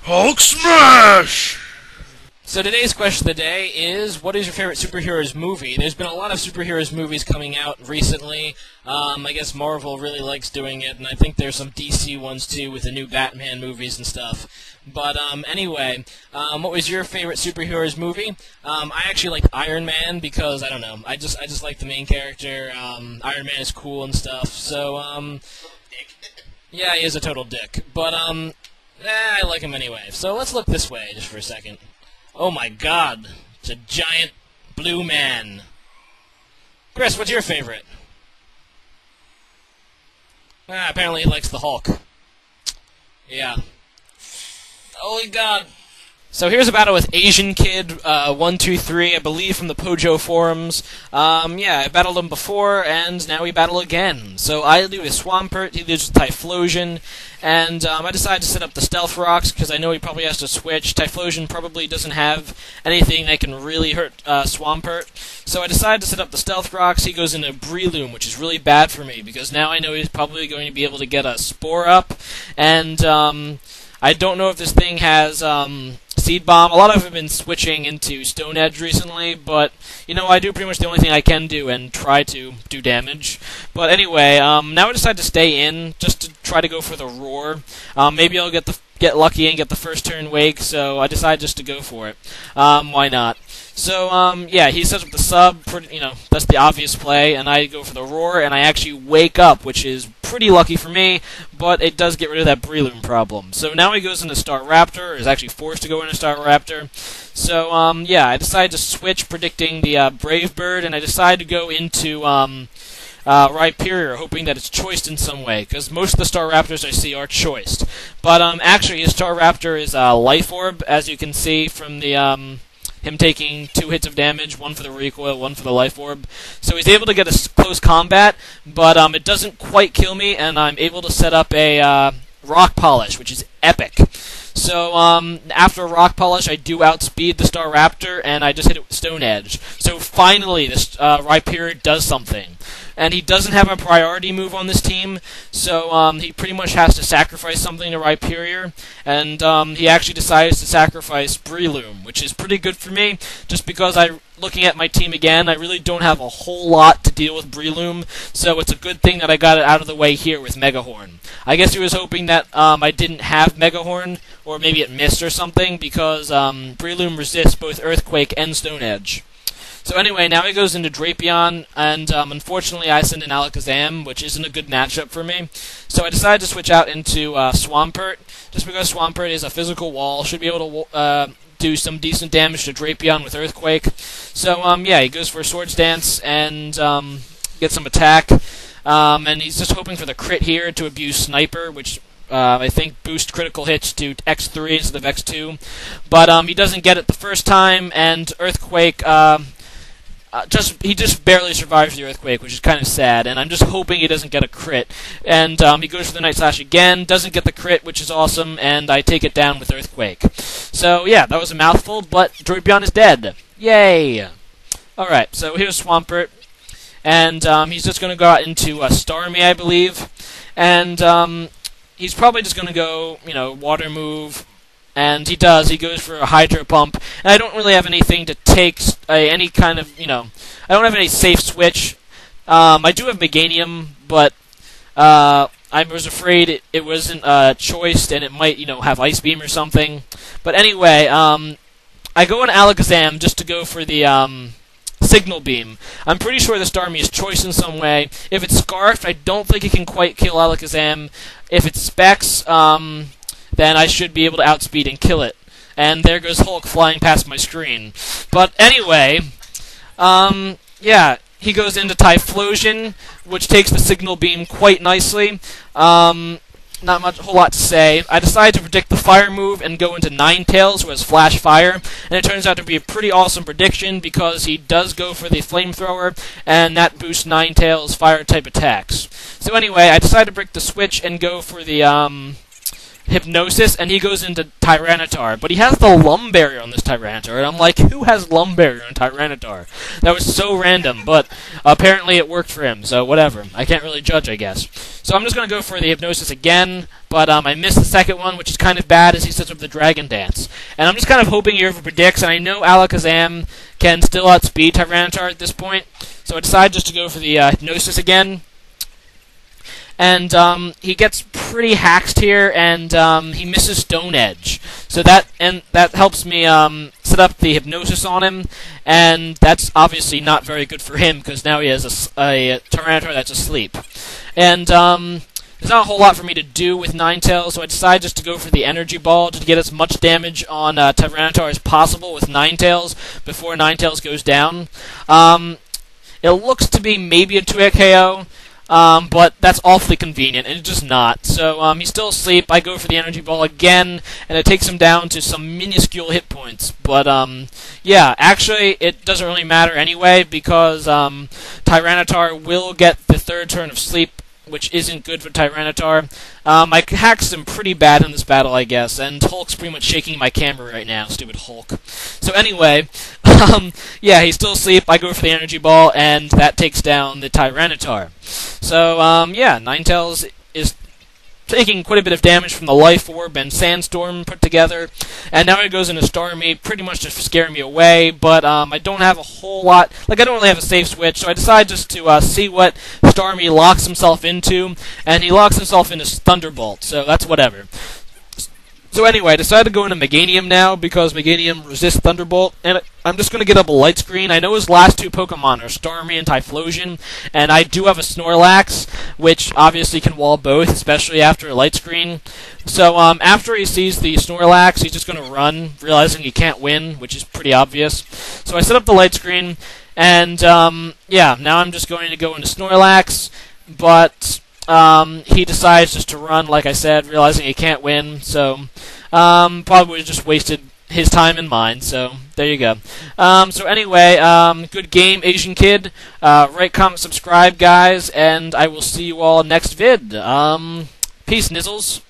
Hulk smash! So today's question of the day is, what is your favorite superheroes movie? There's been a lot of superheroes movies coming out recently. I guess Marvel really likes doing it, and I think there's some DC ones too with the new Batman movies and stuff. But anyway, what was your favorite superheroes movie? I actually liked Iron Man because, I don't know, I just like the main character. Iron Man is cool and stuff. So yeah, he is a total dick. But I like him anyway. So let's look this way just for a second. Oh my god, it's a giant blue man. Chris, what's your favorite? Apparently he likes the Hulk. Yeah. Holy god. So here's a battle with Asiankid123, I believe from the Pojo forums. Yeah, I battled him before, and now we battle again. So I do a Swampert, he does Typhlosion, and I decided to set up the Stealth Rocks, because I know he probably has to switch. Typhlosion probably doesn't have anything that can really hurt Swampert. So I decided to set up the Stealth Rocks. He goes into Breloom, which is really bad for me, because now I know he's probably going to be able to get a Spore up, and I don't know if this thing has Seed Bomb. A lot of them have been switching into Stone Edge recently, but, you know, I do pretty much the only thing I can do and try to do damage. But anyway, now I decided to stay in, just to try to go for the Roar. Maybe I'll get lucky and get the first turn Wake, so I decided just to go for it. Why not? So, yeah, he sets up the sub, you know, that's the obvious play, and I go for the Roar, and I actually wake up, which is pretty lucky for me, but it does get rid of that Breloom problem. So now he goes into Star Raptor, or is actually forced to go into Star Raptor. So, yeah, I decided to switch, predicting the Brave Bird, and I decided to go into Rhyperior, hoping that it's choiced in some way, because most of the Star Raptors I see are choiced. But actually, his Star Raptor is Life Orb, as you can see from the him taking 2 hits of damage, 1 for the recoil, 1 for the Life Orb. So he's able to get a close combat, but it doesn't quite kill me, and I'm able to set up a Rock Polish, which is epic. So, after Rock Polish, I do outspeed the Star Raptor, and I just hit it with Stone Edge. So finally, this Rhyperior does something. And he doesn't have a priority move on this team, so he pretty much has to sacrifice something to Rhyperior, and he actually decides to sacrifice Breloom, which is pretty good for me, just because looking at my team again, I really don't have a whole lot to deal with Breloom, so it's a good thing that I got it out of the way here with Megahorn. I guess he was hoping that I didn't have Megahorn, or maybe it missed or something, because Breloom resists both Earthquake and Stone Edge. So anyway, now he goes into Drapion, and unfortunately I send in Alakazam, which isn't a good matchup for me. So I decided to switch out into Swampert, just because Swampert is a physical wall, should be able to do some decent damage to Drapion with Earthquake. So yeah, he goes for a Swords Dance and gets some attack, and he's just hoping for the crit here to abuse Sniper, which I think boost critical hits to X3 instead of X2. But he doesn't get it the first time, and Earthquake he just barely survives the Earthquake, which is kind of sad, and I'm just hoping he doesn't get a crit. And he goes for the Night Slash again, doesn't get the crit, which is awesome, and I take it down with Earthquake. So yeah, that was a mouthful, but Drapion is dead. Yay! Alright, so here's Swampert, and he's just going to go out into Starmie, I believe, and he's probably just going to go, you know, Water Move. And he does. He goes for a Hydro Pump. And I don't really have anything to take any kind of, you know, I don't have any safe switch. I do have Meganium, but I was afraid it wasn't choiced and it might, you know, have Ice Beam or something. But anyway, I go in Alakazam just to go for the Signal Beam. I'm pretty sure the Starmie is choiced in some way. If it's Scarfed, I don't think it can quite kill Alakazam. If it's Specs, then I should be able to outspeed and kill it. And there goes Hulk flying past my screen. But anyway, yeah, he goes into Typhlosion, which takes the Signal Beam quite nicely. Not much, a whole lot to say. I decided to predict the Fire move and go into Ninetales, who has Flash Fire, and it turns out to be a pretty awesome prediction because he does go for the Flamethrower, and that boosts Ninetales' Fire-type attacks. So anyway, I decided to break the switch and go for the Hypnosis, and he goes into Tyranitar. But he has the Lum Barrier on this Tyranitar, and I'm like, who has Lum Barrier on Tyranitar? That was so random, but apparently it worked for him, so whatever. I can't really judge, I guess. So I'm just going to go for the Hypnosis again, but I missed the second one, which is kind of bad as he sets up the Dragon Dance. And I'm just kind of hoping he overpredicts, and I know Alakazam can still outspeed Tyranitar at this point, so I decided just to go for the Hypnosis again. And he gets pretty haxed here, and he misses Stone Edge. So that helps me set up the Hypnosis on him, and that's obviously not very good for him because now he has a Tyranitar that's asleep. And there's not a whole lot for me to do with Ninetales, so I decided just to go for the Energy Ball to get as much damage on Tyranitar as possible with Ninetales before Ninetales goes down. It looks to be maybe a 2-hit KO. But that's awfully convenient, and it's just not. So, he's still asleep. I go for the Energy Ball again, and it takes him down to some minuscule hit points. But, yeah, actually, it doesn't really matter anyway, because, Tyranitar will get the third turn of sleep, which isn't good for Tyranitar. I hacked him pretty bad in this battle, I guess, and Hulk's pretty much shaking my camera right now, stupid Hulk. So anyway, yeah, he's still asleep, I go for the Energy Ball, and that takes down the Tyranitar. So, yeah, Ninetales is taking quite a bit of damage from the Life Orb and Sandstorm put together, and now it goes into Starmie, pretty much just scaring me away, but I don't have a whole lot, like I don't really have a safe switch, so I decided just to see what Starmie locks himself into, and he locks himself into Thunderbolt, so that's whatever. So anyway, I decided to go into Meganium now, because Meganium resists Thunderbolt, and I'm just going to get up a Light Screen. I know his last two Pokemon are Starmie and Typhlosion, and I do have a Snorlax, which obviously can wall both, especially after a Light Screen. So after he sees the Snorlax, he's just going to run, realizing he can't win, which is pretty obvious. So I set up the Light Screen, and yeah, now I'm just going to go into Snorlax, but he decides just to run, like I said, realizing he can't win, so probably just wasted his time and mine, so there you go. So anyway, good game, Asian Kid. Rate, comment, subscribe, guys, and I will see you all next vid. Peace, Nizzles.